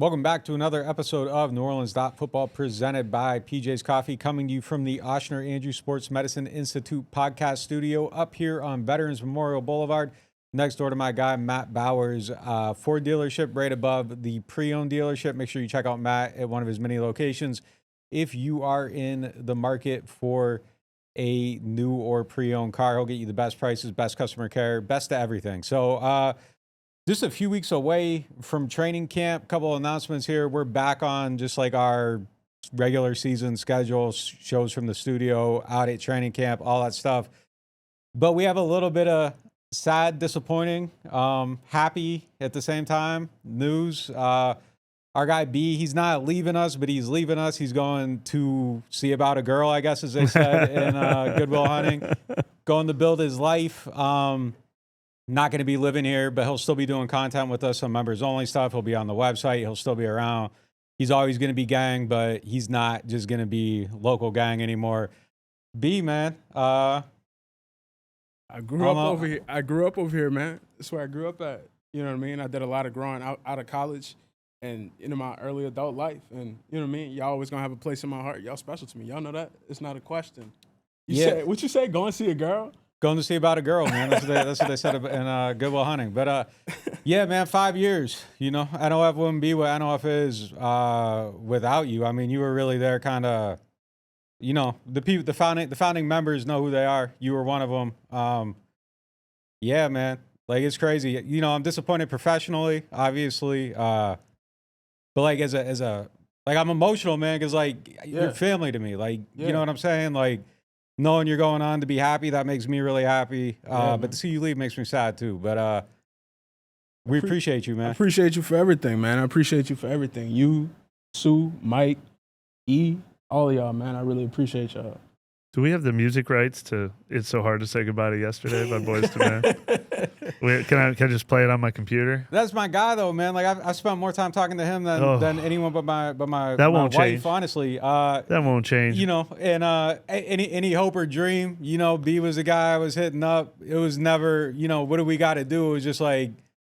Welcome back to another episode of NewOrleans.Football presented by PJ's Coffee, coming to you from the Oshner Andrews Sports Medicine Institute podcast studio up here on Veterans Memorial Boulevard, next door to my guy Matt Bowers, Ford dealership right above the pre-owned dealership. Make sure you check out Matt at one of his many locations if you are in the market for a new or pre-owned car. He'll get you the best prices, best customer care, best of everything. So, just a few weeks away from training camp, couple of announcements here. We're back on just like our regular season schedule, shows from the studio, out at training camp, all that stuff. But we have a little bit of sad, disappointing, happy at the same time news. Our guy B, he's not leaving us, but he's leaving us. He's going to see about a girl, I guess, as they said in Goodwill Hunting. Going to build his life. Not going to be living here, but he'll still be doing content with us on members only stuff. He'll be on the website. He'll still be around. He's always going to be gang, but he's not just going to be local gang anymore. B, man. I grew up over here. I grew up over here, man. That's where I grew up at. You know what I mean? I did a lot of growing out of college and into my early adult life. And you know what I mean? Y'all always going to have a place in my heart. Y'all special to me. Y'all know that? It's not a question. What you say? Go and see a girl? Going to see about a girl, man. That's what they said in Goodwill Hunting. But, yeah, man, 5 years. You know, NOF wouldn't be what NOF is without you. I mean, you were really there kind of, you know, the founding members know who they are. You were one of them. Yeah, man. Like, it's crazy. You know, I'm disappointed professionally, obviously. But, like, as a like, I'm emotional, man, because, like, you're family to me. Like, you know what I'm saying? Like, knowing you're going on to be happy, that makes me really happy. But to see you leave makes me sad too. But we appreciate you, man. I appreciate you for everything, man. I appreciate you for everything. You, Sue, Mike, E, all of y'all, man. I really appreciate y'all. Do we have the music rights to It's So Hard to Say Goodbye to Yesterday by Boyz II Men? Can I just play it on my computer? That's my guy, though, man. Like, I've spent more time talking to him than anyone but my won't wife, change. honestly. That won't change. You know, and any hope or dream, you know, B was the guy I was hitting up. It was never, you know, what do we got to do? It was just like,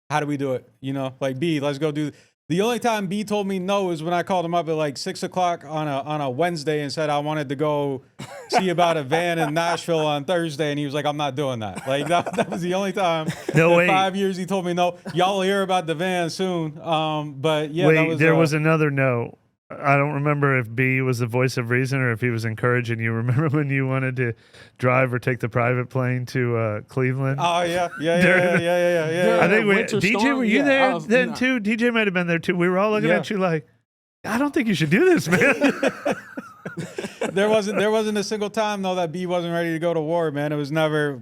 how do we do it? You know, like, B, let's go do. The only time B told me no is when I called him up at like 6 o'clock on a Wednesday and said I wanted to go see about a van in Nashville on Thursday, and he was like, "I'm not doing that." Like that was the only time. No way. 5 years he told me no. Y'all will hear about the van soon. But yeah, wait, there was another no. I don't remember if B was the voice of reason or if he was encouraging you. Remember when you wanted to drive or take the private plane to Cleveland? Oh yeah. I think DJ, were you there then too? DJ might have been there too. We were all looking at you like, I don't think you should do this, man. There wasn't a single time though that B wasn't ready to go to war, man. It was never.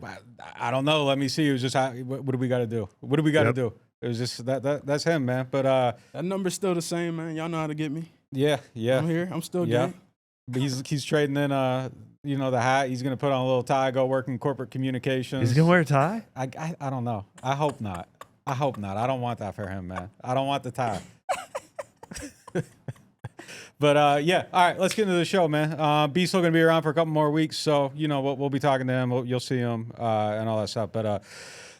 I don't know. Let me see. It was just what do we got to do? What do we got to do? It was just that's him, man. But that number's still the same, man. Y'all know how to get me. Yeah. I'm here. I'm still good. But he's trading in you know, the hat. He's gonna put on a little tie, go work in corporate communications. He's gonna wear a tie? I don't know. I hope not. I don't want that for him, man. I don't want the tie. But yeah, all right, let's get into the show, man. B's still gonna be around for a couple more weeks, so you know we'll be talking to him. You'll see him and all that stuff. But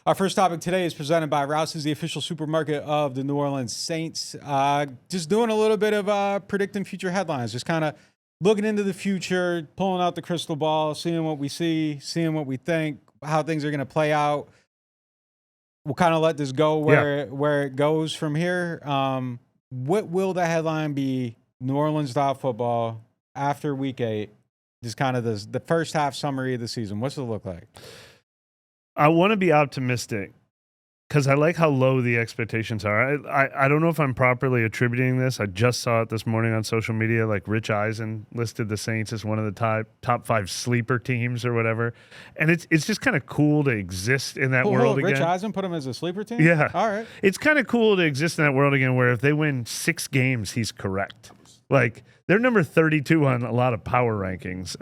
our first topic today is presented by Rouse's, the official supermarket of the New Orleans Saints. Just doing a little bit of predicting future headlines, just kind of looking into the future, pulling out the crystal ball, seeing what we see, seeing what we think, how things are going to play out. We'll kind of let this go where it goes from here. What will the headline be? NewOrleans.Football after Week 8. Just kind of the first half summary of the season. What's it look like? I want to be optimistic because I like how low the expectations are. I don't know if I'm properly attributing this. I just saw it this morning on social media. Like Rich Eisen listed the Saints as one of the top 5 sleeper teams or whatever. And it's just kind of cool to exist in that world again. Rich Eisen put him as a sleeper team? Yeah. All right. It's kind of cool to exist in that world again where if they win 6 games, he's correct. Like they're number 32 on a lot of power rankings.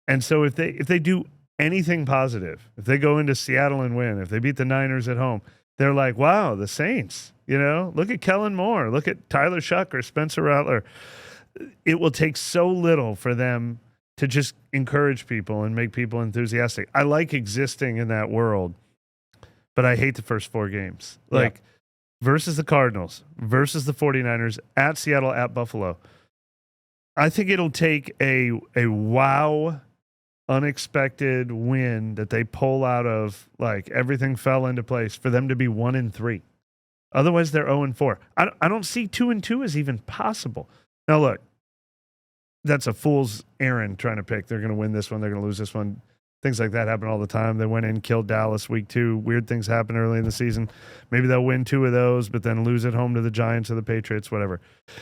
And so if they do anything positive, if they go into Seattle and win, if they beat the Niners at home, they're like, wow, the Saints, you know, look at Kellen Moore, look at Tyler Shuck or Spencer Rattler. It will take so little for them to just encourage people and make people enthusiastic. I like existing in that world, but I hate the first 4 games. Like versus the Cardinals, versus the 49ers, at Seattle, at Buffalo. I think it'll take a wow, unexpected win that they pull out of, like, everything fell into place for them to be 1-3. Otherwise, they're 0-4. I don't see 2-2 as even possible. Now, look, that's a fool's errand trying to pick. They're going to win this one. They're going to lose this one. Things like that happen all the time. They went in, killed Dallas week 2. Weird things happen early in the season. Maybe they'll win 2 of those, but then lose at home to the Giants or the Patriots, whatever.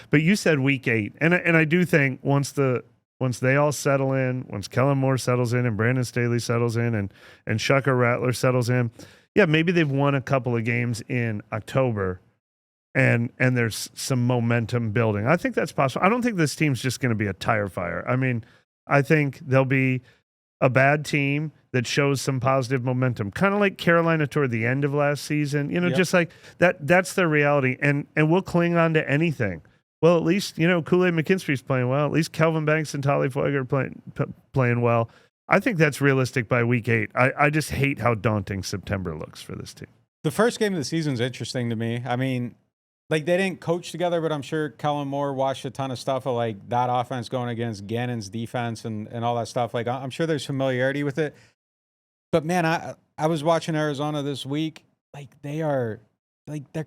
But you said week 8. And I do think once they all settle in, once Kellen Moore settles in and Brandon Staley settles in and Shucker Rattler settles in, yeah, maybe they've won a couple of games in October and there's some momentum building. I think that's possible. I don't think this team's just going to be a tire fire. I mean, I think they'll be a bad team that shows some positive momentum, kind of like Carolina toward the end of last season. Just like that. That's their reality, and we'll cling on to anything. Well, at least Kool-Aid McKinstry's playing well. At least Kelvin Banks and Tolly Foyger are playing well. I think that's realistic by week 8. I just hate how daunting September looks for this team. The first game of the season is interesting to me. I mean, like, they didn't coach together, but I'm sure Kellen Moore watched a ton of stuff of, like, that offense going against Gannon's defense and all that stuff. Like, I'm sure there's familiarity with it. But, man, I was watching Arizona this week. Like, they're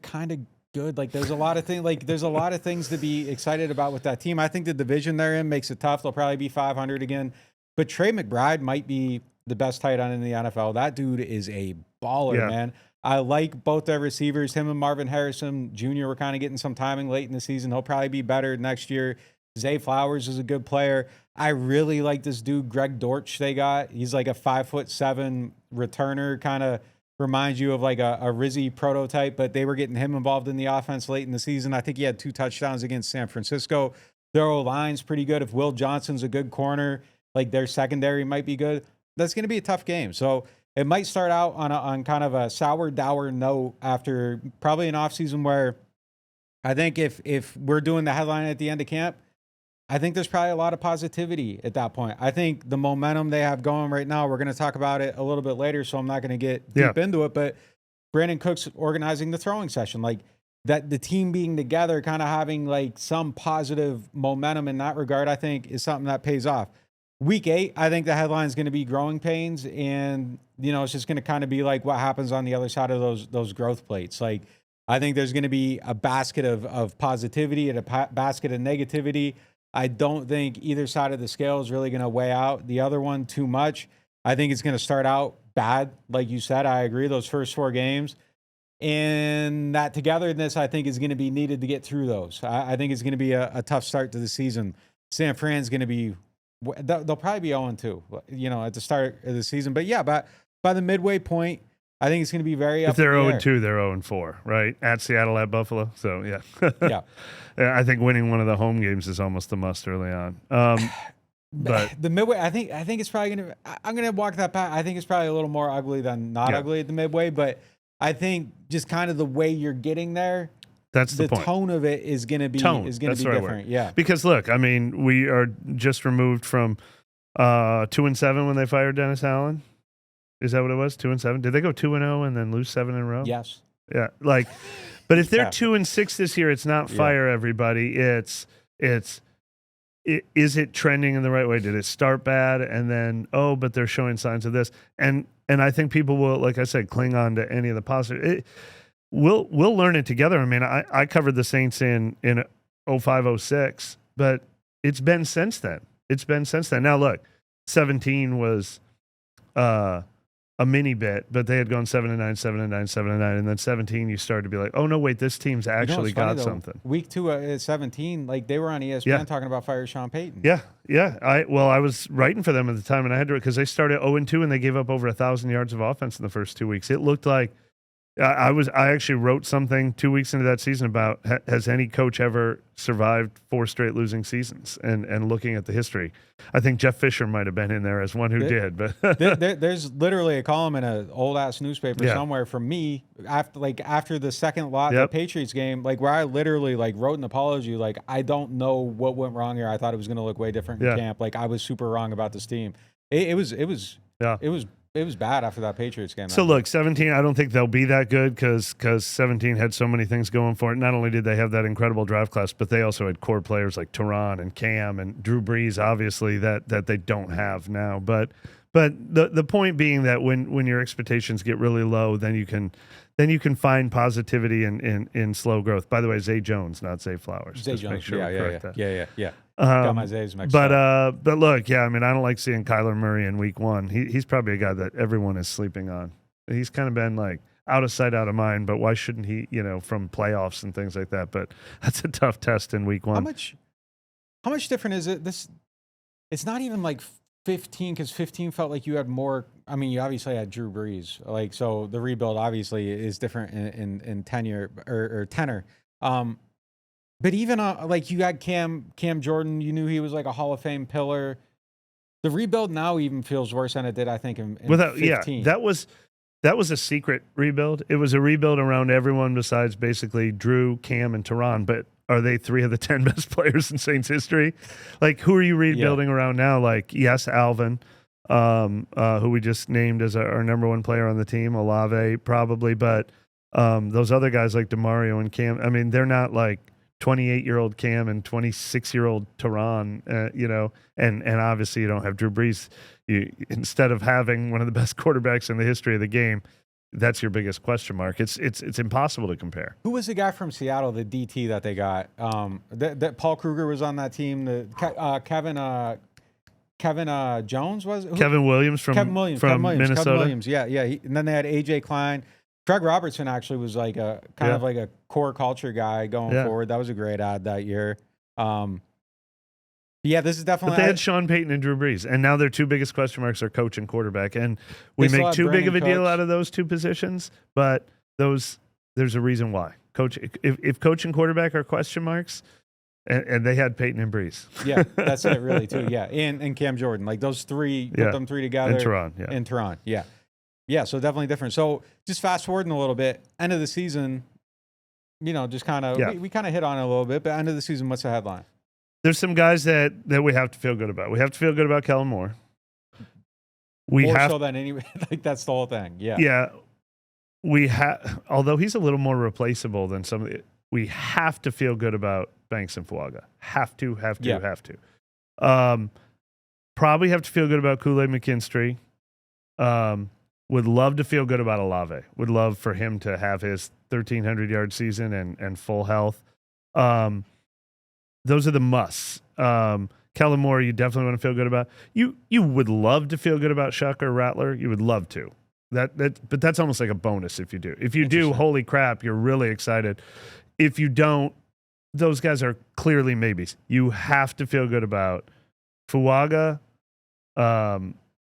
kind of good. Like, there's a lot of things to be excited about with that team. I think the division they're in makes it tough. They'll probably be 500 again. But Trey McBride might be the best tight end in the NFL. That dude is a baller, man. I like both their receivers. Him and Marvin Harrison Jr. were kind of getting some timing late in the season. He'll probably be better next year. Zay Flowers is a good player. I really like this dude, Greg Dortch, they got. He's like a 5'7" returner, kind of reminds you of like a Rizzy prototype, but they were getting him involved in the offense late in the season. I think he had 2 touchdowns against San Francisco. Their O-line's pretty good. If Will Johnson's a good corner, like, their secondary might be good. That's going to be a tough game. So it might start out on kind of a sour, dour note after probably an offseason where I think if we're doing the headline at the end of camp, I think there's probably a lot of positivity at that point. I think the momentum they have going right now, we're going to talk about it a little bit later, so I'm not going to get deep into it, but Brandin Cooks organizing the throwing session, like, that the team being together, kind of having like some positive momentum in that regard, I think is something that pays off. Week 8, I think the headline is going to be growing pains, and it's just going to kind of be like what happens on the other side of those growth plates. Like, I think there's going to be a basket of positivity and a basket of negativity. I don't think either side of the scale is really going to weigh out the other one too much. I think it's going to start out bad, like you said. I agree, those first 4 games. And that togetherness, I think, is going to be needed to get through those. I think it's going to be a tough start to the season. San Fran's going to be, they'll probably be 0-2, at the start of the season. But yeah, by the midway point, I think it's going to be very up. If they're 0-2, they're 0-4, right? At Seattle, at Buffalo. So yeah, yeah. I think winning one of the home games is almost a must early on. But the midway, I think it's probably going to. I'm going to walk that back. I think it's probably a little more ugly than not ugly at the midway. But I think just kind of the way you're getting there. That's the point. Tone of it is going to be different. Yeah. Because look, I mean, we are just removed from 2-7 when they fired Dennis Allen. Is that what it was? 2-7. Did they go 2-0 and then lose 7 in a row? Yes. Yeah. Like, but if they're 2-6 this year, it's not fire everybody. Is it trending in the right way? Did it start bad and then but they're showing signs of this? And I think people will, like I said, cling on to any of the positive. We'll learn it together. I mean, I covered the Saints in 05-06, but it's been since then. Now look, 17 was a mini bit, but they had gone 7-9, 7-9, 7-9, and then 17 you started to be like, oh no, wait, this team's actually got something. Week 2 at 17, like, they were on ESPN talking about fire Sean Payton. Yeah. I was writing for them at the time, and I had to, because they started 0-2 and they gave up over 1,000 yards of offense in the first 2 weeks. It looked like I actually wrote something 2 weeks into that season about has any coach ever survived 4 straight losing seasons, and looking at the history. I think Jeff Fisher might have been in there as one who did. But there's literally a column in an old ass newspaper somewhere from me after the second lot of the Patriots game, like, where I literally like wrote an apology. Like, I don't know what went wrong here. I thought it was going to look way different in camp. Like, I was super wrong about this team. It was It was bad after that Patriots game. So look, 17, I don't think they'll be that good because 17 had so many things going for it. Not only did they have that incredible draft class, but they also had core players like Teron and Cam and Drew Brees, obviously, that they don't have now. But the point being that when your expectations get really low, then you can find positivity in slow growth. By the way, Zay Jones, not Zay Flowers. Zay Just Jones, make sure we correct that. Yeah. Got my Zays mixed up. But look, I mean, I don't like seeing Kyler Murray in week 1. He's probably a guy that everyone is sleeping on. He's kind of been like out of sight, out of mind, but why shouldn't he, from playoffs and things like that? But that's a tough test in week 1. How much different is it? It's not even like 15, because 15 felt like you had more. I mean, you obviously had Drew Brees. Like, so the rebuild obviously is different in tenure or tenor. But even like you had Cam Jordan, you knew he was like a Hall of Fame pillar. The rebuild now even feels worse than it did, I think, in 15. Yeah, that was a secret rebuild. It was a rebuild around everyone besides basically Drew, Cam, and Teron. But are they 3 of the 10 best players in Saints history? Like, who are you rebuilding around now? Like, yes, Alvin, who we just named as our number 1 player on the team, Olave probably, but those other guys like DeMario and Cam, I mean, they're not like 28-year-old Cam and 26-year-old Teron, and obviously you don't have Drew Brees. Instead of having one of the best quarterbacks in the history of the game, that's your biggest question mark. It's impossible to compare. Who was the guy from Seattle, the DT that they got? That Paul Kruger was on that team. Kevin Jones was? Kevin Williams from Minnesota. Kevin Williams, yeah. And then they had AJ Klein. Craig Robertson actually was like a kind of like a core culture guy going forward. That was a great ad that year. This is definitely. But they had Sean Payton and Drew Brees, and now their 2 biggest question marks are coach and quarterback. And we make too big of a deal out of those 2 positions, but there's a reason why. Coach, if coach and quarterback are question marks, and they had Peyton and Brees. Yeah, that's it, really, too. Yeah, and Cam Jordan, like those 3, put them 3 together. And Teron, yeah. Yeah, so definitely different. So just fast forwarding a little bit, end of the season, just kind of, we kind of hit on it a little bit, but end of the season, what's the headline? There's some guys that we have to feel good about. We have to feel good about Kellen Moore. More so than anyway, like that's the whole thing. Yeah. Yeah. We have, although he's a little more replaceable than some of the, we have to feel good about Banks and Fuaga. Have to. Probably have to feel good about Kool-Aid McKinstry. Would love to feel good about Olave. Would love for him to have his 1,300-yard season and full health. Those are the musts. Kellen Moore, you definitely want to feel good about. You would love to feel good about Shuck or Rattler. You would love to. But that's almost like a bonus if you do. If you do, holy crap, you're really excited. If you don't, those guys are clearly maybes. You have to feel good about Fuaga,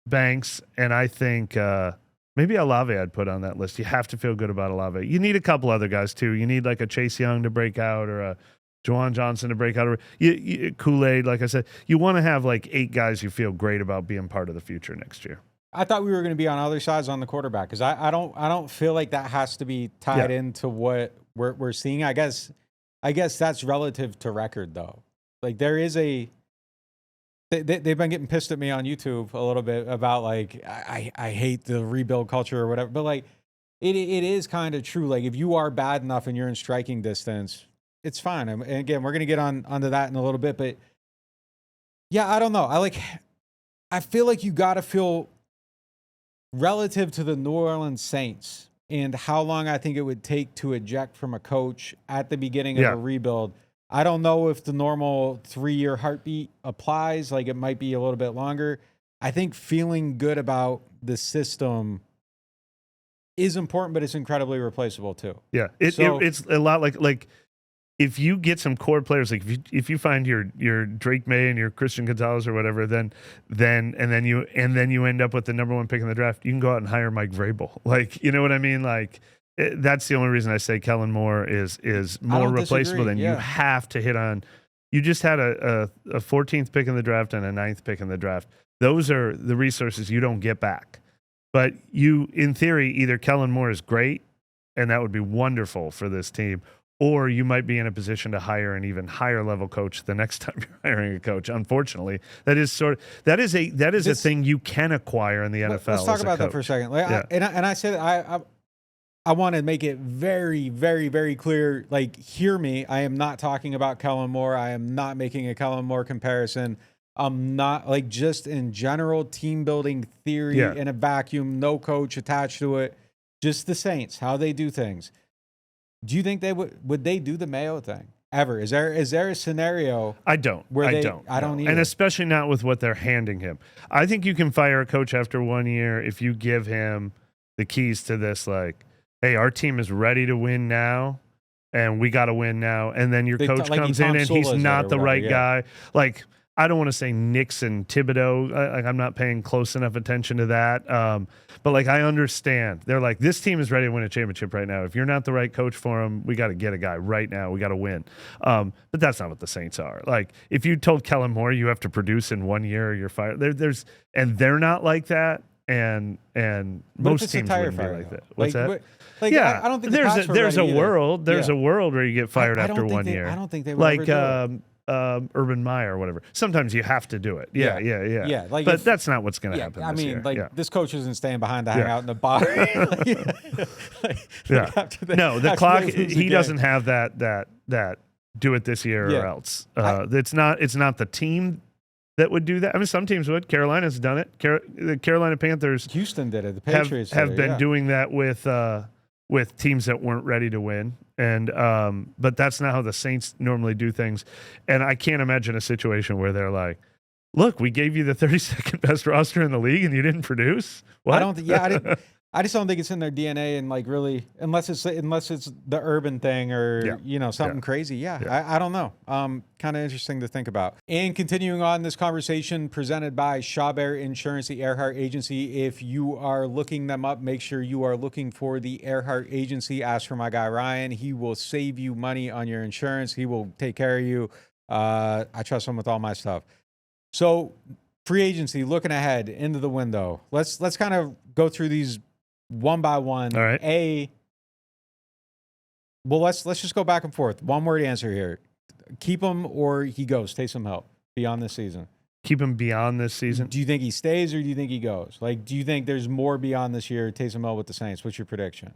Banks, and I think maybe Olave I'd put on that list. You have to feel good about Olave. You need a couple other guys too. You need like a Chase Young to break out or a Juwan Johnson to break out. Kool-Aid, like I said, you want to have like 8 guys you feel great about being part of the future next year. I thought we were going to be on other sides on the quarterback because I don't feel like that has to be tied into what we're seeing. I guess that's relative to record though. Like there is they've been getting pissed at me on YouTube a little bit about like I hate the rebuild culture or whatever, but like it is kind of true. Like if you are bad enough and you're in striking distance, it's fine. And again, we're going to get onto that in a little bit, but yeah, I don't know. I feel like you got to feel relative to the New Orleans Saints and how long I think it would take to eject from a coach at the beginning of a rebuild. I don't know if the normal 3-year heartbeat applies. Like it might be a little bit longer. I think feeling good about the system is important, but it's incredibly replaceable too. Yeah, it's a lot like if you get some core players, like if you find your Drake May and your Christian Gonzalez or whatever, then you end up with the number 1 pick in the draft, you can go out and hire Mike Vrabel. Like, you know what I mean? Like that's the only reason I say Kellen Moore is more replaceable than you have to hit on. You just had a 14th pick in the draft and a 9th pick in the draft. Those are the resources you don't get back. But you, in theory, either Kellen Moore is great, and that would be wonderful for this team, or you might be in a position to hire an even higher level coach the next time you're hiring a coach. Unfortunately, that is a thing you can acquire in the NFL. Let's talk about that for a second. Like, I said I want to make it very, very, very clear. Like, hear me. I am not talking about Kellen Moore. I am not making a Kellen Moore comparison. I'm not, like, just in general team building theory in a vacuum, no coach attached to it. Just the Saints, how they do things. Do you think they would they do the Mayo thing ever? Is there a scenario? I don't. I don't either. And especially not with what they're handing him. I think you can fire a coach after 1 year if you give him the keys to this, like, hey, our team is ready to win now, and we got to win now. And then your coach comes in and he's not the right guy. Like, I don't want to say Nixon, Thibodeau. I'm not paying close enough attention to that. But, like, I understand. They're like, this team is ready to win a championship right now. If you're not the right coach for them, we got to get a guy right now. We got to win. But that's not what the Saints are. Like, if you told Kellen Moore you have to produce in 1 year or you're fired, and they're not like that. And most teams wouldn't be like that. What's that? Like, yeah, I don't think there's a world. There's a world where you get fired after 1 year. I don't think they would like ever do it. Urban Meyer or whatever. Sometimes you have to do it. Yeah. Like, but that's not what's going to happen. I mean, year. this coach isn't staying behind to hang out in the bar. No, the clock. He doesn't have that. Do it this year or else. It's not the team that would do that. I mean, some teams would. Carolina's done it. The Carolina Panthers, Houston did it. The Patriots have been doing that with teams that weren't ready to win. And but that's not how the Saints normally do things. And I can't imagine a situation where they're like, "Look, we gave you the 32nd best roster in the league, and you didn't produce." What? I don't. I just don't think it's in their DNA, and, like, really, unless it's the urban thing or something crazy. I don't know. Kind of interesting to think about. And continuing on this conversation, presented by Chabert Insurance, the Earhart Agency. If you are looking them up, make sure you are looking for the Earhart Agency. Ask for my guy Ryan. He will save you money on your insurance. He will take care of you. I trust him with all my stuff. So, free agency, looking ahead into the window. Let's kind of go through these one by one. All right. Let's just go back and forth. One word answer here. Keep him or he goes. Taysom Hill beyond this season. Keep him beyond this season. Do you think he stays or do you think he goes? Like, do you think there's more beyond this year? Taysom Hill with the Saints. What's your prediction?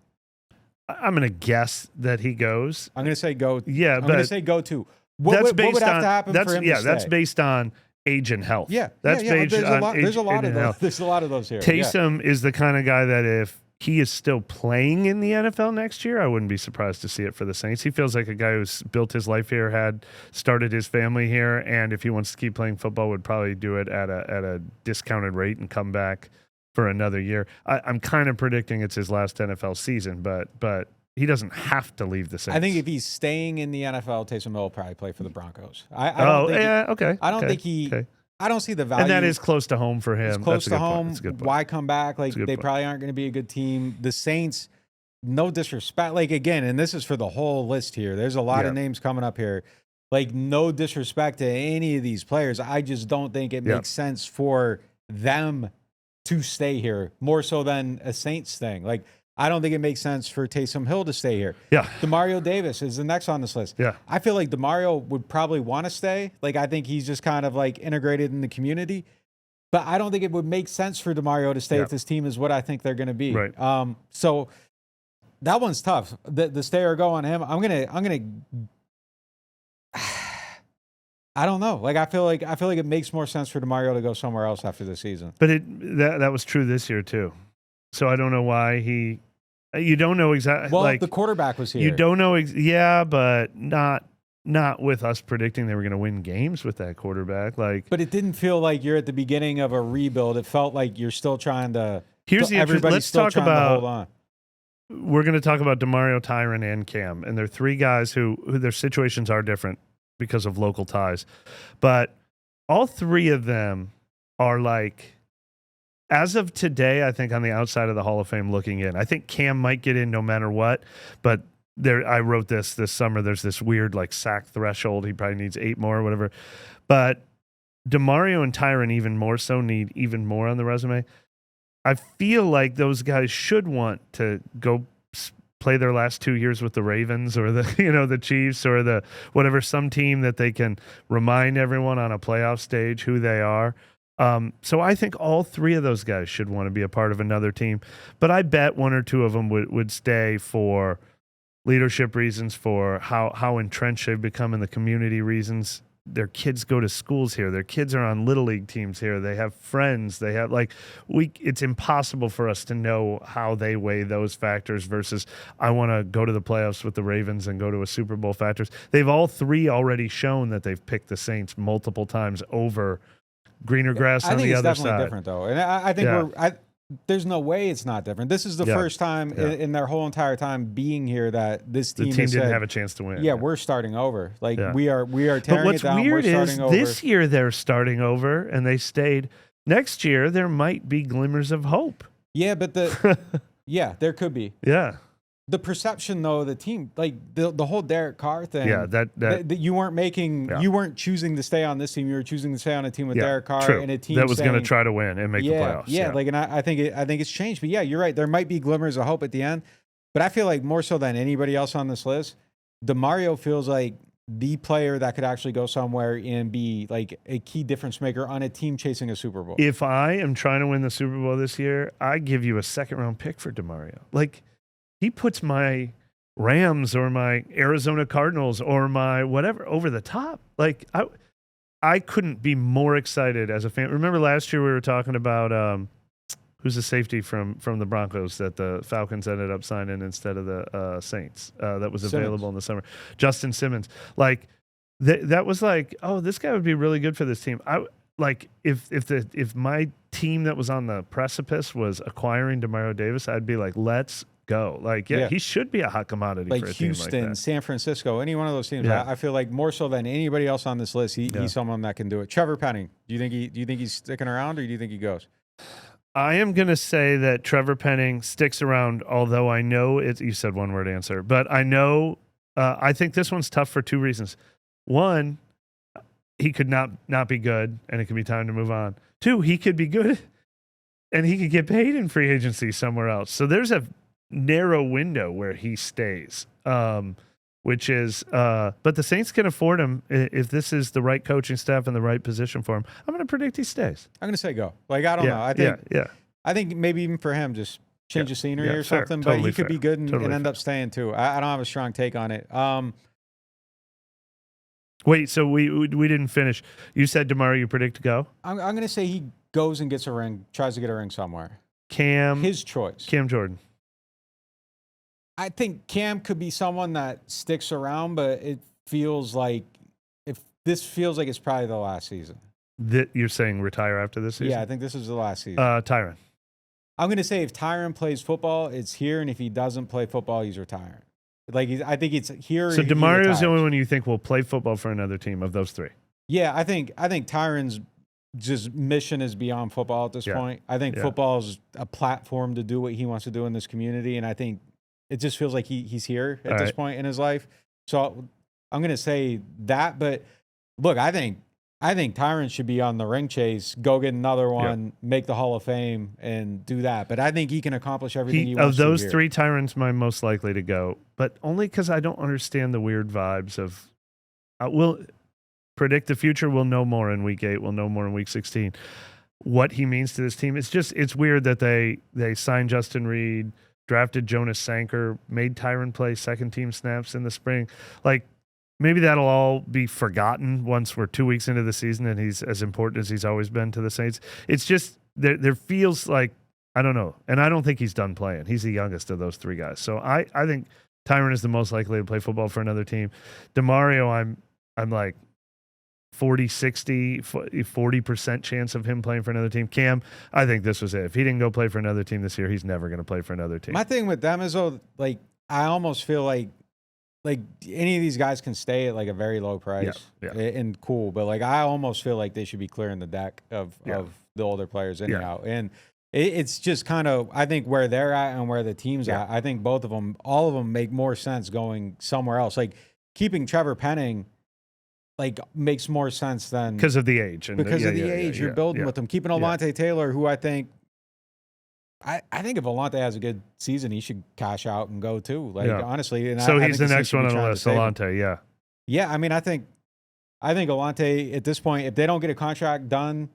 I'm going to guess that he goes. I'm going to say go. Yeah, I'm going to say go to. What would have to happen for him to stay? That's based on age and health. Yeah, that's based on there's a lot of those. There's a lot of those here. Taysom is the kind of guy that if he is still playing in the NFL next year, I wouldn't be surprised to see it for the Saints. He feels like a guy who's built his life here, had started his family here, and if he wants to keep playing football, would probably do it at a discounted rate and come back for another year. I'm kind of predicting it's his last NFL season, but he doesn't have to leave the Saints. I think if he's staying in the NFL, Taysom Hill will probably play for the Broncos. Okay. I don't think he. Okay. I don't see the value. And that is close to home for him. It's close to home. That's a good point. Why come back? Like, they probably aren't going to be a good team. The Saints, no disrespect. Like, again, and this is for the whole list here. There's a lot of names coming up here. Like, no disrespect to any of these players. I just don't think it makes sense for them to stay here, more so than a Saints thing. Like, I don't think it makes sense for Taysom Hill to stay here. Yeah. Demario Davis is the next on this list. Yeah. I feel like Demario would probably want to stay. Like, I think he's just kind of like integrated in the community. But I don't think it would make sense for Demario to stay if this team is what I think they're going to be. Right. So that one's tough. The stay or go on him. I'm gonna I don't know. Like, I feel like it makes more sense for Demario to go somewhere else after the season. But that was true this year too. So I don't know why you don't know exactly. Well, like, the quarterback was here. You don't know. But not with us predicting they were going to win games with that quarterback. Like, but it didn't feel like you're at the beginning of a rebuild. It felt like you're still trying to. Here's the everybody's still trying to hold on. We're going to talk about Demario, Tyron, and Cam, and they're three guys who their situations are different because of local ties, but all three of them are like. As of today, I think on the outside of the Hall of Fame looking in, I think Cam might get in no matter what, but I wrote this summer, there's this weird like sack threshold. He probably needs 8 more or whatever. But Demario and Tyron even more so need even more on the resume. I feel like those guys should want to go play their last 2 years with the Ravens or the the Chiefs or the whatever, some team that they can remind everyone on a playoff stage who they are. So I think all three of those guys should want to be a part of another team. But I bet one or two of them would stay for leadership reasons, for how entrenched they've become in the community reasons. Their kids go to schools here. Their kids are on little league teams here. They have friends. They have it's impossible for us to know how they weigh those factors versus I want to go to the playoffs with the Ravens and go to a Super Bowl factors. They've all three already shown that they've picked the Saints multiple times over greener grass on the other side. I think it's definitely different though. And I think there's no way it's not different. This is the first time in their whole entire time being here that this team didn't have a chance to win. Yeah, we're starting over. We are tearing but what's it down. Weird we're starting is over. This year they're starting over and they stayed. Next year there might be glimmers of hope. Yeah, but there could be. Yeah. The perception, though, the team, the whole Derek Carr thing. Yeah, that you weren't making, you weren't choosing to stay on this team. You were choosing to stay on a team with Derek Carr true. and a team that was going to try to win and make the playoffs. Yeah, and I think it's changed. But yeah, you're right. There might be glimmers of hope at the end, but I feel like more so than anybody else on this list, DeMario feels like the player that could actually go somewhere and be like a key difference maker on a team chasing a Super Bowl. If I am trying to win the Super Bowl this year, I give you a second-round pick for DeMario. He puts my Rams or my Arizona Cardinals or my whatever over the top. I couldn't be more excited as a fan. Remember last year we were talking about who's the safety from the Broncos that the Falcons ended up signing instead of the Saints that was available in the summer. Justin Simmons. That was oh, this guy would be really good for this team. If my team that was on the precipice was acquiring DeMario Davis, I'd be like, let's go. He should be a hot commodity for a Houston, team like that. San Francisco, any one of those teams. Yeah. I feel like more so than anybody else on this list, he's someone that can do it. Trevor Penning, do you think he's sticking around, or do you think he goes? I am going to say that Trevor Penning sticks around, although I know you said one word answer, but I know I think this one's tough for two reasons. One, he could not be good, and it could be time to move on. Two, he could be good, and he could get paid in free agency somewhere else. So there's a narrow window where he stays, which is, but the Saints can afford him if this is the right coaching staff and the right position for him. I'm going to predict he stays. I'm going to say go. I don't know. I think maybe even for him, just change the scenery or something, but he could be good and end up staying too. I don't have a strong take on it. Wait, so we didn't finish. You said DeMario, you predict to go? I'm going to say he goes and gets a ring, tries to get a ring somewhere. His choice. Cam Jordan. I think Cam could be someone that sticks around, but it feels like it's probably the last season. You're saying retire after this season? Yeah, I think this is the last season. Tyron. I'm going to say if Tyron plays football, it's here, and if he doesn't play football, he's retiring. I think it's here. So DeMario's the only one you think will play football for another team of those three? Yeah, I think Tyron's just mission is beyond football at this point. I think football is a platform to do what he wants to do in this community, and I think it just feels like he's here at this point in his life. So I'm going to say that. But look, I think Tyron should be on the ring chase, go get another one, make the Hall of Fame, and do that. But I think he can accomplish everything he wants to do. Of those three, Tyron's my most likely to go, but only because I don't understand the weird vibes of. We'll predict the future. We'll know more in week 8. We'll know more in week 16. What he means to this team. It's weird that they signed Justin Reed, drafted Jonas Sanker, made Tyron play second team snaps in the spring. Maybe that'll all be forgotten once we're 2 weeks into the season and he's as important as he's always been to the Saints. It's just there feels like, I don't know, and I don't think he's done playing. He's the youngest of those three guys. So I think Tyron is the most likely to play football for another team. DeMario, I'm like 40% chance of him playing for another team. Cam, I think this was it. If he didn't go play for another team this year, he's never going to play for another team. My thing with them is, though, I almost feel like any of these guys can stay at a very low price and cool, but I almost feel like they should be clearing the deck of the older players anyhow. And it's just kind of, I think where they're at and where the team's at, I think all of them make more sense going somewhere else. Keeping Trevor Penning makes more sense than because of the age. You're building with him. Keeping Alvante Taylor, who I think I think if Alante has a good season, he should cash out and go too. Like honestly, and so I he's think the Saints next should one be on the trying list, to save him. Alante. Yeah, Yeah, I mean, I think Alante at this point, if they don't get a contract done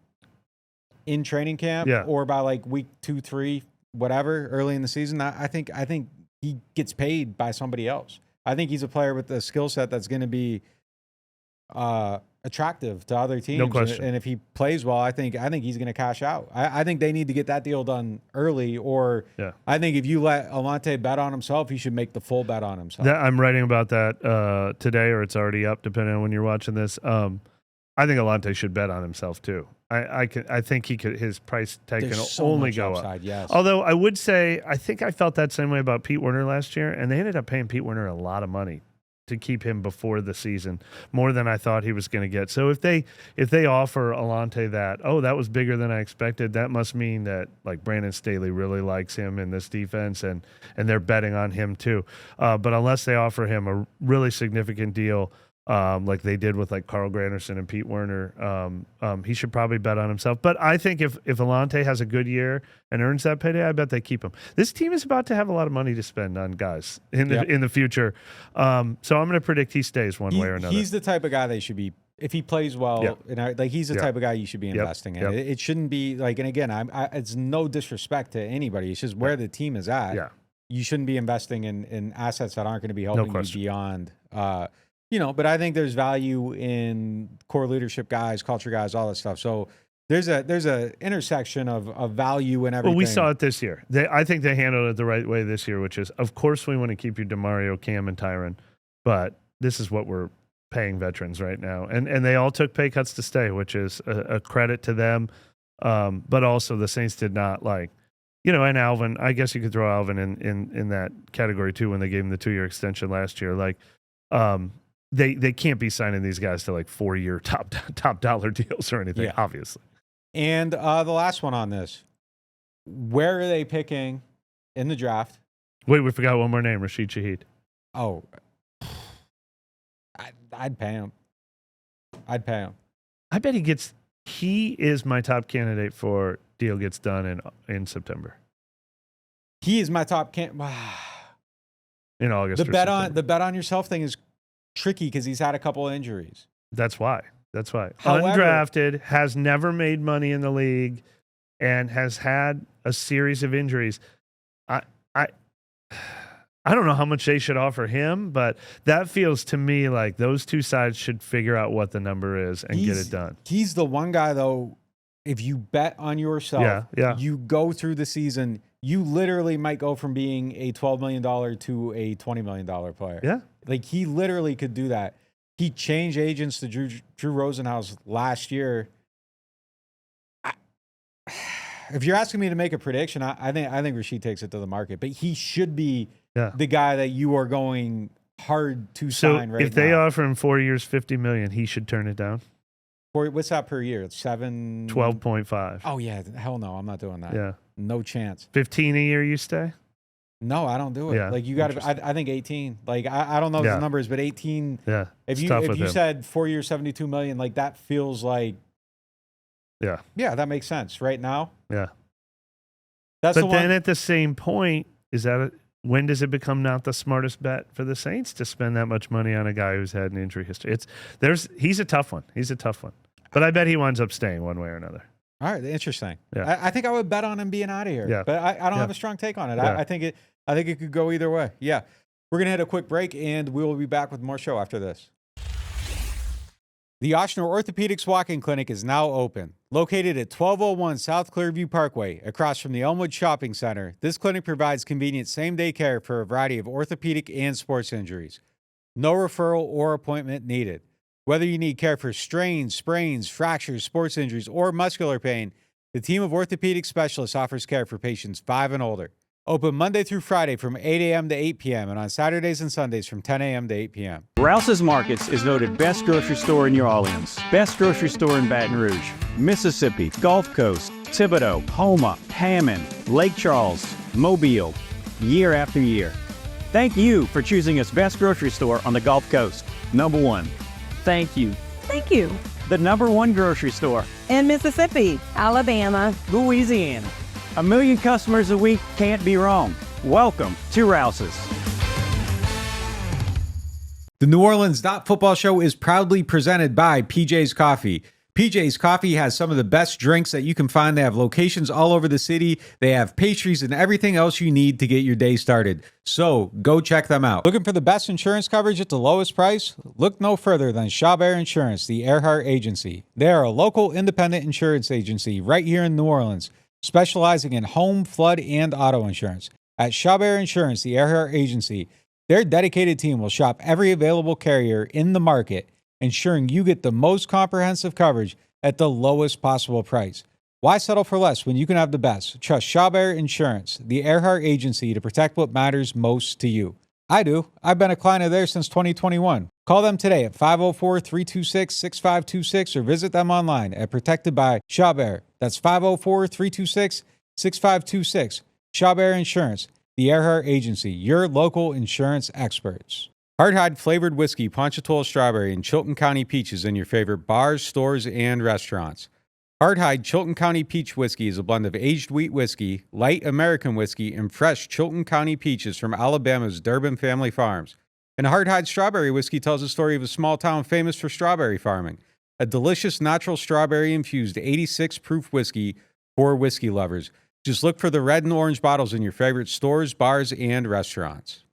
in training camp or by like week 2, 3, whatever, early in the season, I think he gets paid by somebody else. I think he's a player with a skill set that's going to be attractive to other teams. No question. And if he plays well, I think he's going to cash out. I think they need to get that deal done early, or I think if you let Alante bet on himself, he should make the full bet on himself. I'm writing about that today, or it's already up, depending on when you're watching this. I think Alante should bet on himself too. I think he could. His price tag can only go upside, up. Yes. Although I would say I think I felt that same way about Pete Werner last year, and they ended up paying Pete Werner a lot of money to keep him before the season, more than I thought he was going to get. So if they offer Alante that was bigger than I expected, that must mean that like Brandon Staley really likes him in this defense, and they're betting on him too. But unless they offer him a really significant deal, like they did with like Carl Granderson and Pete Werner, he should probably bet on himself. But I think if Alante has a good year and earns that payday, I bet they keep him. This team is about to have a lot of money to spend on guys in the future. So I'm going to predict he stays one way or another. He's the type of guy they should be, if he plays well. And he's the type of guy you should be investing in. It shouldn't be like, and again, it's no disrespect to anybody. It's just where the team is at. Yeah. You shouldn't be investing in assets that aren't going to be helping you beyond. But I think there's value in core leadership guys, culture guys, all that stuff. So there's a intersection of value in everything. Well, we saw it this year. I think they handled it the right way this year, which is, of course, we want to keep you DeMario, Cam, and Tyron, but this is what we're paying veterans right now. And they all took pay cuts to stay, which is a credit to them. But also the Saints did not and Alvin, I guess you could throw Alvin in that category too when they gave him the 2-year extension last year. They can't be signing these guys to like 4-year top dollar deals or anything, obviously. And the last one on this, where are they picking in the draft? Wait, we forgot one more name, Rashid Shaheed. Oh, I'd pay him. I bet he is my top candidate for deal gets done in September. He is my top in August. The bet on yourself thing is tricky because he's had a couple of injuries. That's why. However, undrafted, has never made money in the league, and has had a series of injuries. I don't know how much they should offer him, but that feels to me like those two sides should figure out what the number is and get it done. He's the one guy, though, if you bet on yourself, you go through the season, you literally might go from being a $12 million to a $20 million player. Yeah. Like, he literally could do that. He changed agents to Drew Rosenhaus last year. If you're asking me to make a prediction, I think Rashid takes it to the market, but he should be the guy that you are going hard to sign right now. If they offer him 4 years, $50 million, he should turn it down. What's that per year? It's 12.5. Oh yeah, hell no, I'm not doing that. Yeah, no chance. 15 a year, you stay? No, I don't do it. Yeah, like you got to. I think 18. Like I don't know the numbers, but 18. Yeah. If you said 4 years, $72 million, like that feels like. Yeah, that makes sense right now. Yeah. But then at the same point, when does it become not the smartest bet for the Saints to spend that much money on a guy who's had an injury history? He's a tough one. But I bet he winds up staying one way or another. All right, interesting. Yeah. I think I would bet on him being out of here. Yeah. But I don't have a strong take on it. Yeah. I think it could go either way. Yeah. We're gonna hit a quick break and we will be back with more show after this. The Ochsner Orthopedics Walk-In Clinic is now open. Located at 1201 South Clearview Parkway, across from the Elmwood Shopping Center, this clinic provides convenient same-day care for a variety of orthopedic and sports injuries. No referral or appointment needed. Whether you need care for strains, sprains, fractures, sports injuries, or muscular pain, the team of orthopedic specialists offers care for patients 5 and older. Open Monday through Friday from 8 a.m. to 8 p.m. and on Saturdays and Sundays from 10 a.m. to 8 p.m. Rouse's Markets is voted best grocery store in New Orleans, best grocery store in Baton Rouge, Mississippi, Gulf Coast, Thibodaux, Houma, Hammond, Lake Charles, Mobile, year after year. Thank you for choosing us best grocery store on the Gulf Coast. Number one. Thank you. Thank you. The number one grocery store in Mississippi, Alabama, Louisiana, 1 million customers a week can't be wrong. Welcome to Rouse's. The NewOrleans.Football show is proudly presented by PJ's Coffee. PJ's Coffee has some of the best drinks that you can find. They have locations all over the city. They have pastries and everything else you need to get your day started. So go check them out. Looking for the best insurance coverage at the lowest price? Look no further than Chabert Insurance, the Earhart Agency. They are a local independent insurance agency right here in New Orleans, specializing in home, flood, and auto insurance. At Chabert Insurance, the Earhart Agency, their dedicated team will shop every available carrier in the market, ensuring you get the most comprehensive coverage at the lowest possible price. Why settle for less when you can have the best? Trust Chabert Insurance, the Earhart Agency, to protect what matters most to you. I do. I've been a client of theirs since 2021. Call them today at 504-326-6526 or visit them online at Protected by Chabert. That's 504-326-6526. Chabert Insurance, the Earhart Agency, your local insurance experts. Hardhide flavored whiskey, Ponchatoula strawberry, and Chilton County peach is in your favorite bars, stores, and restaurants. Hardhide Chilton County peach whiskey is a blend of aged wheat whiskey, light American whiskey, and fresh Chilton County peaches from Alabama's Durbin Family Farms. And Hardhide strawberry whiskey tells the story of a small town famous for strawberry farming. A delicious natural strawberry-infused 86 proof whiskey for whiskey lovers. Just look for the red and orange bottles in your favorite stores, bars, and restaurants.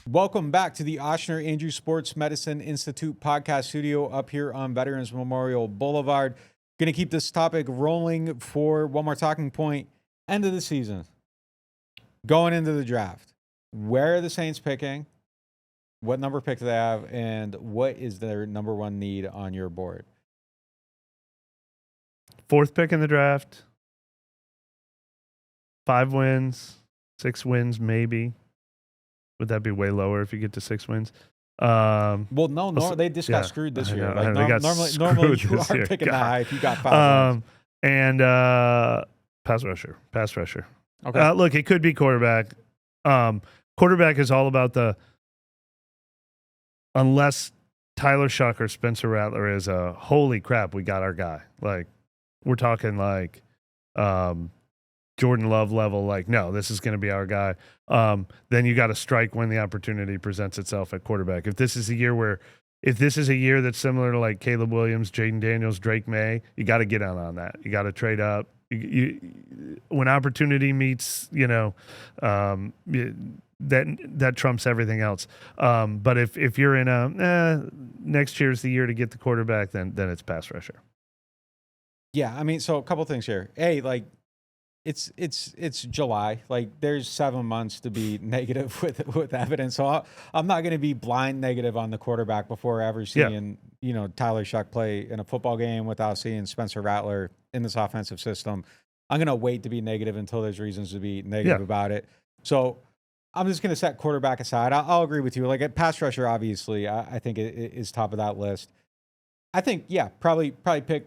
Welcome back to the Ochsner Andrews Sports Medicine Institute podcast studio up here on Veterans Memorial Boulevard. Going to keep this topic rolling for one more talking point. End of the season. Going into the draft. Where are the Saints picking? What number pick do they have? And what is their number one need on your board? 4th pick in the draft. 5 wins. 6 wins, maybe. Would that be way lower if you get to 6 wins? Well, no, they just got screwed this year. Like, normally you are picking that high if you got 5 wins. And pass rusher. Okay. Look, it could be quarterback. Quarterback is all about unless Tyler Shuck or Spencer Rattler is holy crap, we got our guy. Like, we're talking like Jordan Love level, like, no, this is going to be our guy. Then you got to strike when the opportunity presents itself at quarterback. If this is a year that's similar to like Caleb Williams, Jaden Daniels, Drake May, you got to get out on that. You got to trade up. When opportunity meets, that trumps everything else. But if you're in next year's the year to get the quarterback, then it's pass rusher. Yeah, I mean, so a couple things here. Like, it's July. Like, there's 7 months to be negative with evidence. So I'm not going to be blind negative on the quarterback before ever seeing Tyler Shuck play in a football game without seeing Spencer Rattler in this offensive system. I'm going to wait to be negative until there's reasons to be negative about it. So I'm just going to set quarterback aside. I'll agree with you. Like, at pass rusher, obviously, I think it is top of that list. I think, probably pick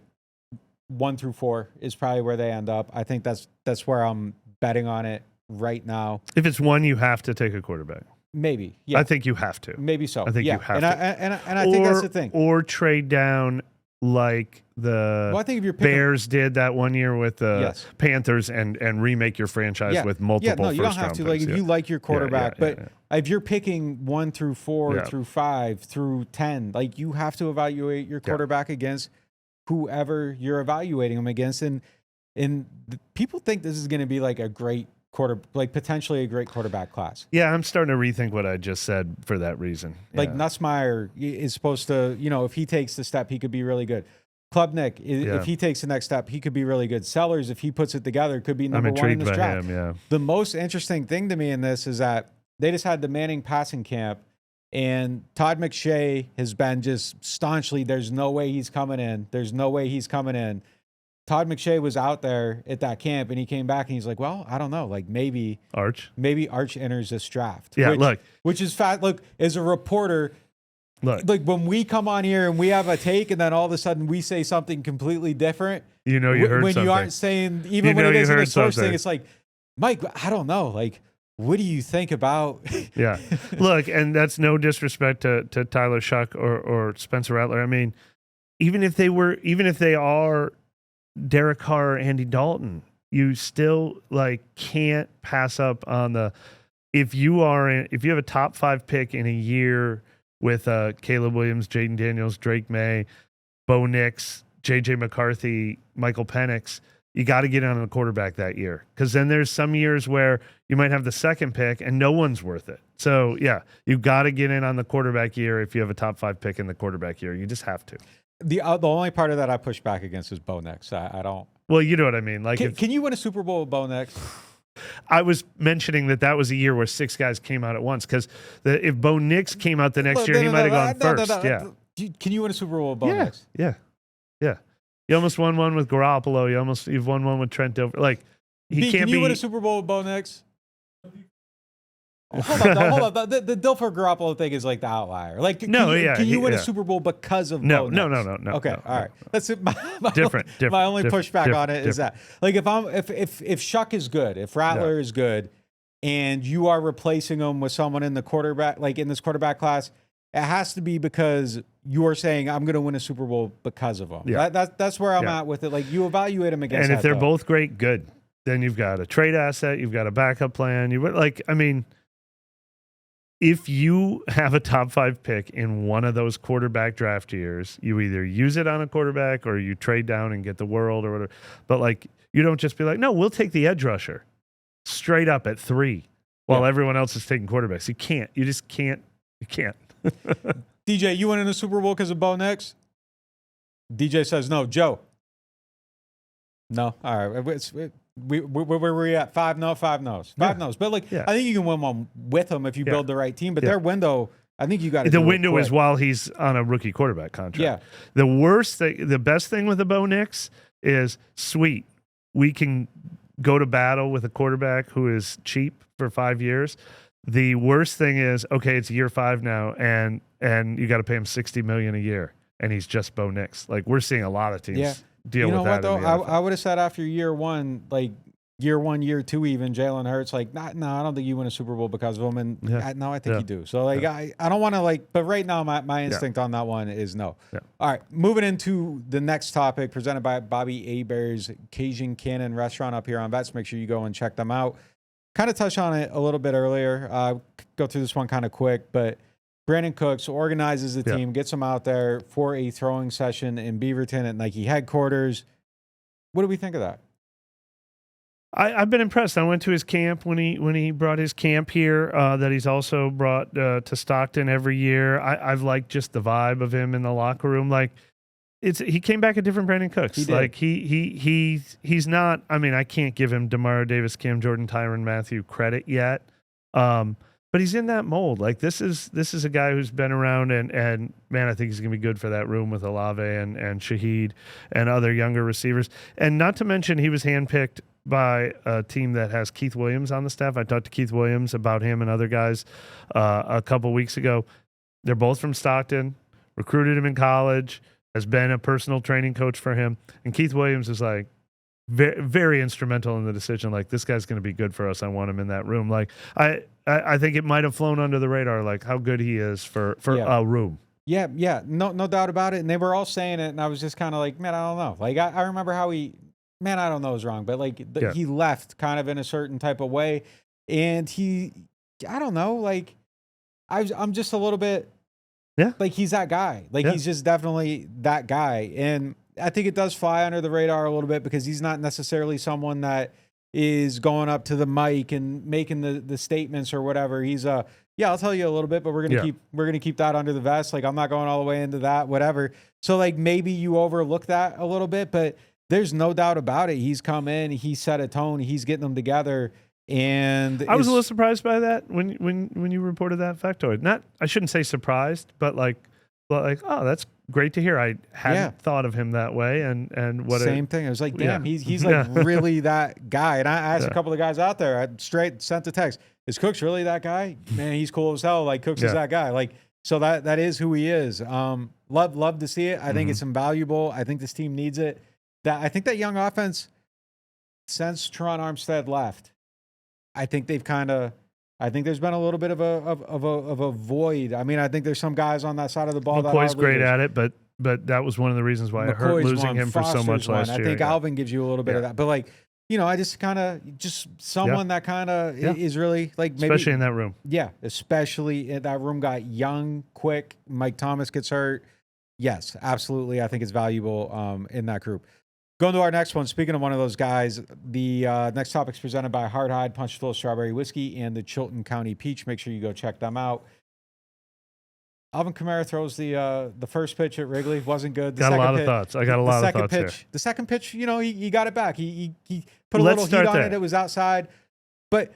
1 through 4 is probably where they end up. I think that's where I'm betting on it right now. If it's 1, you have to take a quarterback. Maybe. Yeah. I think you have to. Maybe so. I think you have to. And I think that's the thing. Or trade down like the I think if you're picking, Bears did that one year with the Panthers and remake your franchise with multiple first round picks. You don't have to. Like, if you like your quarterback, but if you're picking 1 through 4 through 5 through 10, like, you have to evaluate your quarterback against whoever you're evaluating them against. And people think this is going to be like a great potentially a great quarterback class. Yeah, I'm starting to rethink what I just said for that reason. Like, Nussmeier is supposed to, if he takes the step, he could be really good. Klubnik, if he takes the next step, he could be really good. Sellers, if he puts it together, could be number 1 in this draft. The most interesting thing to me in this is that they just had the Manning passing camp, and Todd McShay has been just staunchly, there's no way he's coming in. Todd McShay was out there at that camp, and he came back and he's like, well, I don't know. Like, maybe Arch enters this draft. Yeah, which is fat. Look, as a reporter, like, when we come on here and we have a take, and then all of a sudden we say something completely different. You heard when something. You aren't saying, even when it isn't a source thing, it's like, Mike, I don't know. Like, what do you think about? Yeah. Look, and that's no disrespect to Tyler Shuck or Spencer Rattler. I mean, even if they are Derek Carr or Andy Dalton, you still like can't pass up on the if you have a top 5 pick in a year with Caleb Williams, Jaden Daniels, Drake May, Bo Nix, JJ McCarthy, Michael Penix, you got to get on the quarterback that year, because then there's some years where you might have the second pick and no one's worth it. So yeah, you got to get in on the quarterback year if you have a top 5 pick in the quarterback year. You just have to. The only part of that I push back against is Bo Nix. I don't. Well, you know what I mean. Like, can you win a Super Bowl with Bo Nix? I was mentioning that was a year where 6 guys came out at once, because if Bo Nix came out the next year, he might have gone first. Yeah. Can you win a Super Bowl with Bo Nix? Yeah. You almost won one with Garoppolo. You've won one with Trent Dilfer. Like, can you win a Super Bowl with Bo Nix? Hold on. The Dilfer Garoppolo thing is like the outlier. Like, can you win a Super Bowl because of Bo Nix? No. Okay, all right. That's it. Different. My only pushback on it is that, like, if Shuck is good, if Rattler is good, and you are replacing him with someone in the quarterback, like in this quarterback class, it has to be because you're saying I'm going to win a Super Bowl because of him. Yeah. That's where I'm at with it. Like, you evaluate him against. And if they're both great, good. Then you've got a trade asset. You've got a backup plan. If you have a top 5 pick in one of those quarterback draft years, you either use it on a quarterback or you trade down and get the world or whatever. But like, you don't just be like, no, we'll take the edge rusher straight up at 3 while everyone else is taking quarterbacks. You can't. You just can't. You can't. DJ, you winning a Super Bowl because of Bo Nix? DJ says no. Joe? No. All right. Where were we at? 5 no, 5 no's. 5 no's. But like, I think you can win one with them if you build the right team. But their window, I think you got to. The window is while he's on a rookie quarterback contract. Yeah. The best thing with the Bo Nix is, sweet, we can go to battle with a quarterback who is cheap for 5 years. The worst thing is, okay, it's year 5 now, and you got to pay him $60 million a year, and he's just Bo Nix. Like, we're seeing a lot of teams deal with that. You know what though? I would have said after year 1, like year 1, year 2, even Jalen Hurts, like, no, I don't think you win a Super Bowl because of him, and I think you do. So like, I don't want to like, but right now my instinct on that one is no. Yeah. All right, moving into the next topic, presented by Bobby Hebert's Cajun Cannon Restaurant up here on Vets. Make sure you go and check them out. Kind of touched on it a little bit earlier. Go through this one kind of quick, but Brandin Cooks organizes the team, gets them out there for a throwing session in Beaverton at Nike headquarters. What do we think of that? I've been impressed. I went to his camp when he brought his camp here, that he's also brought to Stockton every year. I've liked just the vibe of him in the locker room. Like, he came back a different Brandin Cooks. He did. Like he's not. I mean, I can't give him Demario Davis, Cam Jordan, Tyrann Mathieu credit yet, but he's in that mold. Like, this is a guy who's been around, and man, I think he's gonna be good for that room with Olave and Shaheed and other younger receivers. And not to mention, he was handpicked by a team that has Keith Williams on the staff. I talked to Keith Williams about him and other guys a couple weeks ago. They're both from Stockton. Recruited him in college. Has been a personal training coach for him. And Keith Williams is like very, very instrumental in the decision. Like, this guy's going to be good for us. I want him in that room. Like, I think it might have flown under the radar, like how good he is for a room. Yeah. No doubt about it. And they were all saying it. And I was just kind of like, man, I don't know. Like, I remember how I don't know is wrong, but like he left kind of in a certain type of way. And I don't know, like I'm just a little bit, like, he's that guy. Like, he's just definitely that guy. And I think it does fly under the radar a little bit because he's not necessarily someone that is going up to the mic and making the statements or whatever. He's I'll tell you a little bit, but we're gonna keep that under the vest. Like, I'm not going all the way into that, whatever. So like, maybe you overlook that a little bit, but there's no doubt about it. He's come in, he set a tone, he's getting them together. And I was a little surprised by that when you reported that factoid. I shouldn't say surprised, but like, oh, that's great to hear. I hadn't thought of him that way. And what same thing. I was like, damn, he's like really that guy. And I asked a couple of guys out there. I straight sent a text. Is Cooks really that guy? Man, he's cool as hell. Like, Cooks is that guy. Like, so that is who he is. Love to see it. I think it's invaluable. I think this team needs it. I think that young offense, since Teron Armstead left, I think there's been a little bit of a void. I mean, I think there's some guys on that side of the ball. McCoy's great at it, but that was one of the reasons why it hurt losing him for so much last year. I think Alvin gives you a little bit of that. But like, I just kind of just someone that kind of is really like maybe, especially in that room. Yeah, especially in that room got young, quick. Mike Thomas gets hurt. Yes, absolutely. I think it's valuable in that group. Going to our next one. Speaking of one of those guys, the next topic is presented by Hard Hide, Punch Full Strawberry Whiskey, and the Chilton County Peach. Make sure you go check them out. Alvin Kamara throws the first pitch at Wrigley. Wasn't good. Got a lot of thoughts. I got a lot of thoughts here. The second pitch, he got it back. He put a little heat on it. It was outside. But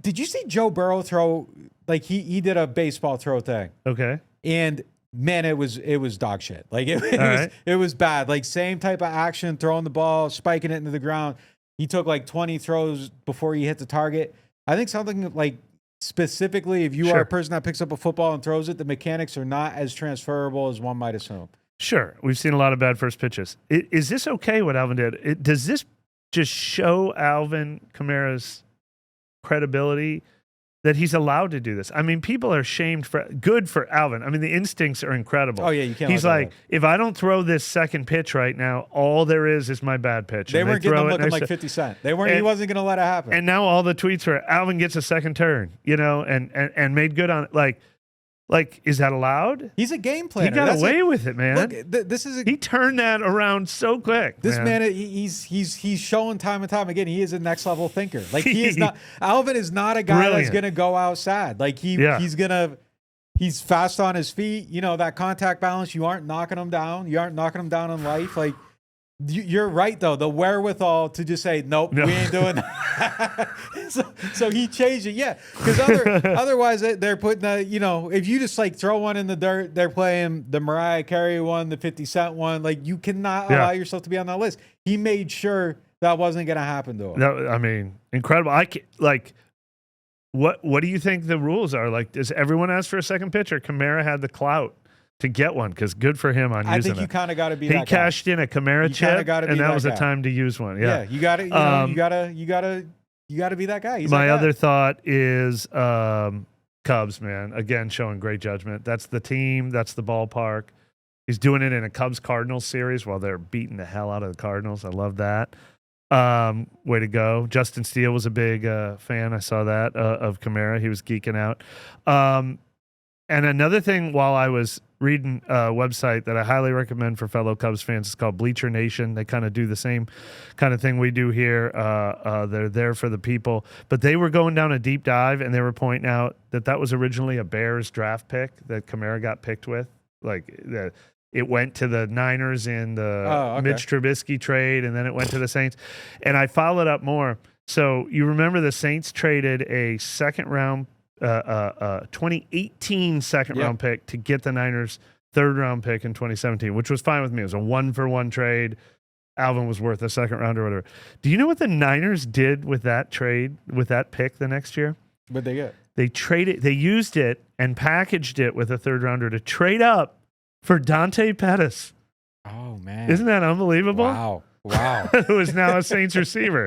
did you see Joe Burrow throw? Like he did a baseball throw thing. Okay. And man, it was dog shit. Like it was bad. Like same type of action, throwing the ball, spiking it into the ground. He took like 20 throws before he hit the target. I think something like specifically, if you are a person that picks up a football and throws it, the mechanics are not as transferable as one might assume. Sure. We've seen a lot of bad first pitches. Is this okay what Alvin did? Does this just show Alvin Kamara's credibility that he's allowed to do this? I mean, people are shamed good for Alvin. I mean, the instincts are incredible. Oh, yeah, you can't. He's like, if I don't throw this second pitch right now, all there is my bad pitch. They weren't getting him looking like 50 Cent. He wasn't going to let it happen. And now all the tweets are Alvin gets a second turn, and made good on it. Like, is that allowed? He's a game planner. He got away with it, man. Look, he turned that around so quick. This man, he's showing time and time again. He is a next level thinker. Like he is not. Alvin is not a guy that's gonna go outside. Like he's fast on his feet. That contact balance. You aren't knocking him down. You aren't knocking him down in life. Like you're right though. The wherewithal to just say nope, we ain't doing that. so he changed it. Yeah, because otherwise they're putting if you just like throw one in the dirt, they're playing the Mariah Carey one, the 50 Cent one. Like you cannot allow yourself to be on that list. He made sure that wasn't going to happen to him. No, I mean, incredible. What do you think the rules are? Like, does everyone ask for a second pitch, or Kamara had the clout to get one? Because good for him on using it. I think you kind of got to be that guy. He cashed in a Kamara chip, and that was the time to use one. Yeah, you got to, you got to be that guy. He's my other thought is Cubs, man. Again, showing great judgment. That's the team. That's the ballpark. He's doing it in a Cubs-Cardinals series while they're beating the hell out of the Cardinals. I love that. Way to go. Justin Steele was a big fan. I saw that of Kamara. He was geeking out. And another thing, while I was reading a website that I highly recommend for fellow Cubs fans, it's called Bleacher Nation. They kind of do the same kind of thing we do here. They're there for the people. But they were going down a deep dive, and they were pointing out that was originally a Bears draft pick that Kamara got picked with. It went to the Niners in the Mitch Trubisky trade, and then it went to the Saints. And I followed up more. So you remember the Saints traded a second-round 2018 second-round pick to get the Niners' third-round pick in 2017, which was fine with me. It was a one-for-one trade. Alvin was worth a second round or whatever. Do you know what the Niners did with that trade, with that pick the next year? What'd they get? They used it and packaged it with a third-rounder to trade up for Dante Pettis. Oh, man. Isn't that unbelievable? Wow. Who is now a Saints receiver.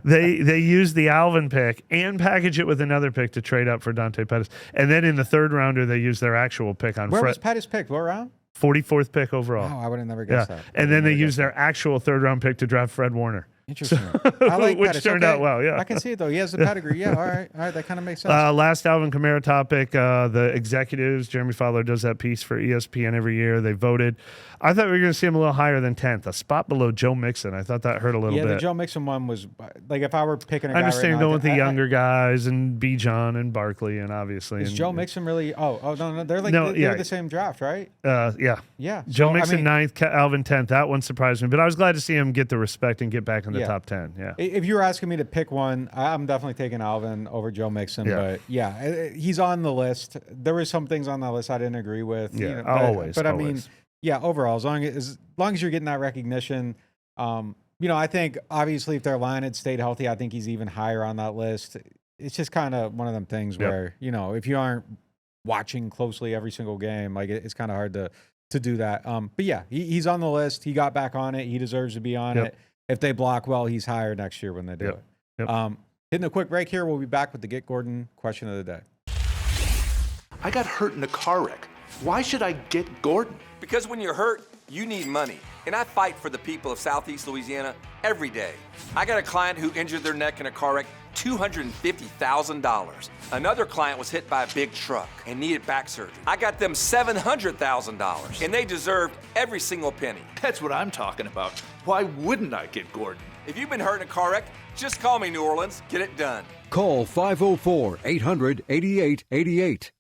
They used the Alvin pick and packaged it with another pick to trade up for Dante Pettis. And then in the third rounder, they used their actual pick on Where was Pettis picked? What round? 44th pick overall. Oh, I would have never guessed that. And then they used their actual third-round pick to draft Fred Warner. Interesting. I like which Pettis. turned out well, yeah. I can see it, though. He has the pedigree. Yeah, all right, that kind of makes sense. Last Alvin Kamara topic, the executives, Jeremy Fowler does that piece for ESPN every year. They voted. I thought we were going to see him a little higher than 10th, a spot below Joe Mixon. I thought that hurt a little bit. Yeah, the Joe Mixon one was, like, if I were picking a guy I understand right now, going with the younger guys and Bijan and Barkley and obviously. Is Joe Mixon really? Oh, no, they're like they're the same draft, right? Yeah. Yeah. Joe Mixon 9th, Alvin 10th. That one surprised me, but I was glad to see him get the respect and get back in the top 10. Yeah. If you were asking me to pick one, I'm definitely taking Alvin over Joe Mixon. Yeah. But he's on the list. There were some things on that list I didn't agree with. Yeah, always. But always. I mean, yeah, overall, as long as you're getting that recognition, I think obviously if their line had stayed healthy, I think he's even higher on that list. It's just kind of one of them things where, if you aren't watching closely every single game, like it's kind of hard to do that. But yeah, he's on the list. He got back on it. He deserves to be on it. If they block well, he's higher next year when they do it. Yep. Hitting a quick break here. We'll be back with the Get Gordon question of the day. I got hurt in a car wreck. Why should I get Gordon? Because when you're hurt, You need money, and I fight for the people of Southeast Louisiana every day. I got a client who injured their neck in a car wreck, $250,000. Another client was hit by a big truck and needed back surgery. I got them $700,000, and they deserved every single penny. That's what I'm talking about. Why wouldn't I get Gordon? If you've been hurt in a car wreck, just call me, New Orleans. Get it done. Call 504-800-8888.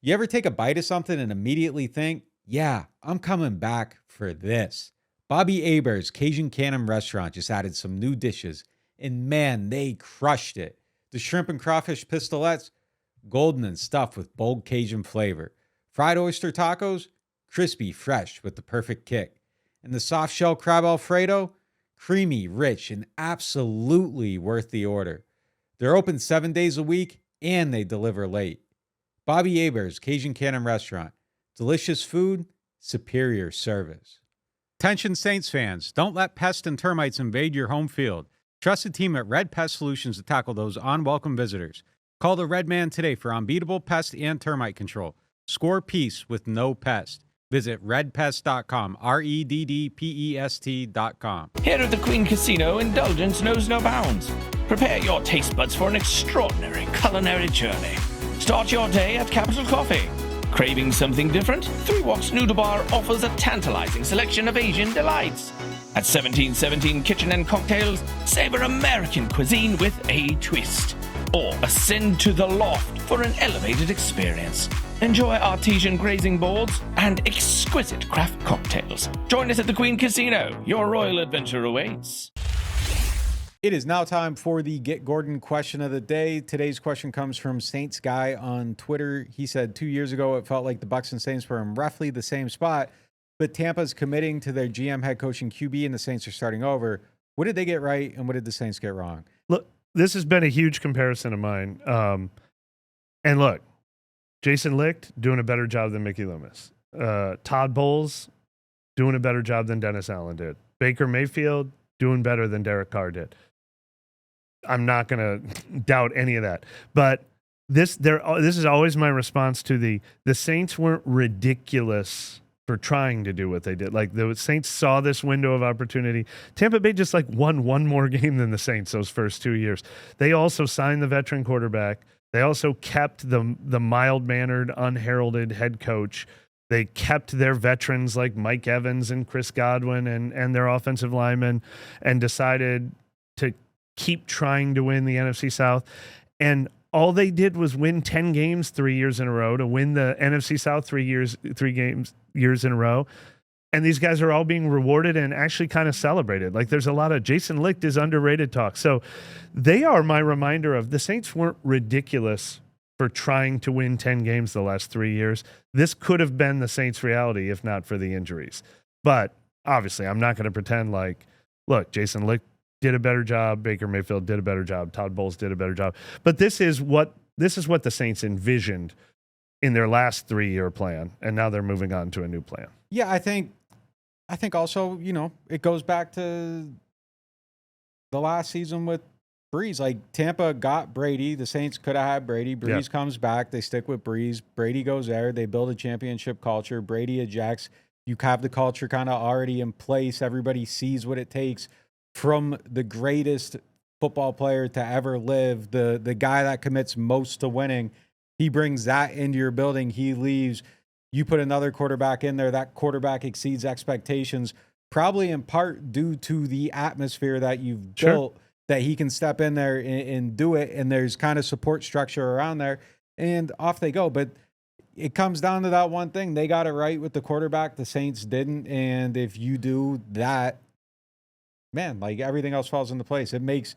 You ever take a bite of something and immediately think, yeah, I'm coming back for this? Bobby Hebert's Cajun Cannon Restaurant just added some new dishes, and man, they crushed it. The shrimp and crawfish pistolettes, golden and stuffed with bold Cajun flavor. Fried oyster tacos, crispy, fresh with the perfect kick. And the soft shell crab Alfredo, creamy, rich, and absolutely worth the order. They're open 7 days a week, and they deliver late. Bobby Hebert's Cajun Cannon Restaurant. Delicious food, superior service. Attention Saints fans, don't let pests and termites invade your home field. Trust the team at Red Pest Solutions to tackle those unwelcome visitors. Call the Red Man today for unbeatable pest and termite control. Score peace with no pest. Visit redpest.com, REDDPEST.com. Here at the Queen Casino, indulgence knows no bounds. Prepare your taste buds for an extraordinary culinary journey. Start your day at Capital Coffee. Craving something different? 3 Walks Noodle Bar offers a tantalizing selection of Asian delights. At 1717 Kitchen and Cocktails, savor American cuisine with a twist. Or ascend to the loft for an elevated experience. Enjoy artesian grazing boards and exquisite craft cocktails. Join us at the Queen Casino. Your royal adventure awaits. It is now time for the Get Gordon question of the day. Today's question comes from Saints Guy on Twitter. He said 2 years ago it felt like the Bucs and Saints were in roughly the same spot, but Tampa's committing to their GM, head coach, and QB, and the Saints are starting over. What did they get right, and what did the Saints get wrong? Look, this has been a huge comparison of mine. And look, Jason Licht doing a better job than Mickey Loomis. Todd Bowles doing a better job than Dennis Allen did. Baker Mayfield doing better than Derek Carr did. I'm not going to doubt any of that. But this is always my response to the Saints weren't ridiculous for trying to do what they did. Like, the Saints saw this window of opportunity. Tampa Bay just won one more game than the Saints those first 2 years. They also signed the veteran quarterback. They also kept the mild-mannered, unheralded head coach. They kept their veterans like Mike Evans and Chris Godwin and their offensive linemen, and decided to keep trying to win the NFC South. And all they did was win 10 games 3 years in a row to win the NFC South 3 years in a row. And these guys are all being rewarded and actually kind of celebrated. Like, there's a lot of Jason Licht is underrated talk. So they are my reminder of the Saints weren't ridiculous for trying to win 10 games the last 3 years. This could have been the Saints' reality if not for the injuries. But obviously, I'm not going to pretend like, look, Jason Licht did a better job, Baker Mayfield did a better job, Todd Bowles did a better job. But this is what the Saints envisioned in their last 3-year plan, and now they're moving on to a new plan. Yeah, I think also, it goes back to the last season with Breeze. Like, Tampa got Brady. The Saints could have had Brady. Breeze comes back. They stick with Breeze. Brady goes there. They build a championship culture. Brady ejects. You have the culture kind of already in place. Everybody sees what it takes from the greatest football player to ever live, the guy that commits most to winning. He brings that into your building. He leaves. You put another quarterback in there. That quarterback exceeds expectations, probably in part due to the atmosphere that you've built, that he can step in there and do it. And there's kind of support structure around there, and off they go. But it comes down to that one thing. They got it right with the quarterback. The Saints didn't. And if you do that, man, like, everything else falls into place. It makes,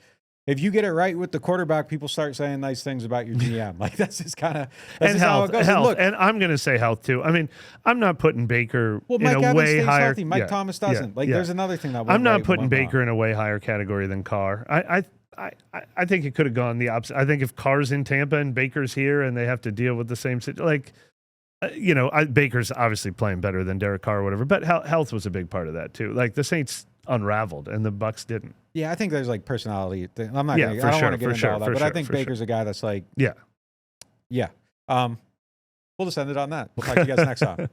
if you get it right with the quarterback, people start saying nice things about your GM. Like, that's just kind of, that's just how it goes. Health, and I'm going to say health too. I mean, I'm not putting Baker in Mike a Evans way stays higher. Healthy. Mike Thomas doesn't. There's another thing that I'm not putting Baker in a way higher category than Carr. I think it could have gone the opposite. I think if Carr's in Tampa and Baker's here and they have to deal with the same situation, Baker's obviously playing better than Derek Carr or whatever, but health was a big part of that too. Like, the Saints unraveled and the Bucs didn't. Yeah, I think there's personality. I'm not. I don't want to get into all that, but I think Baker's a guy that's like. Yeah. We'll just end it on that. We'll talk to you guys next time.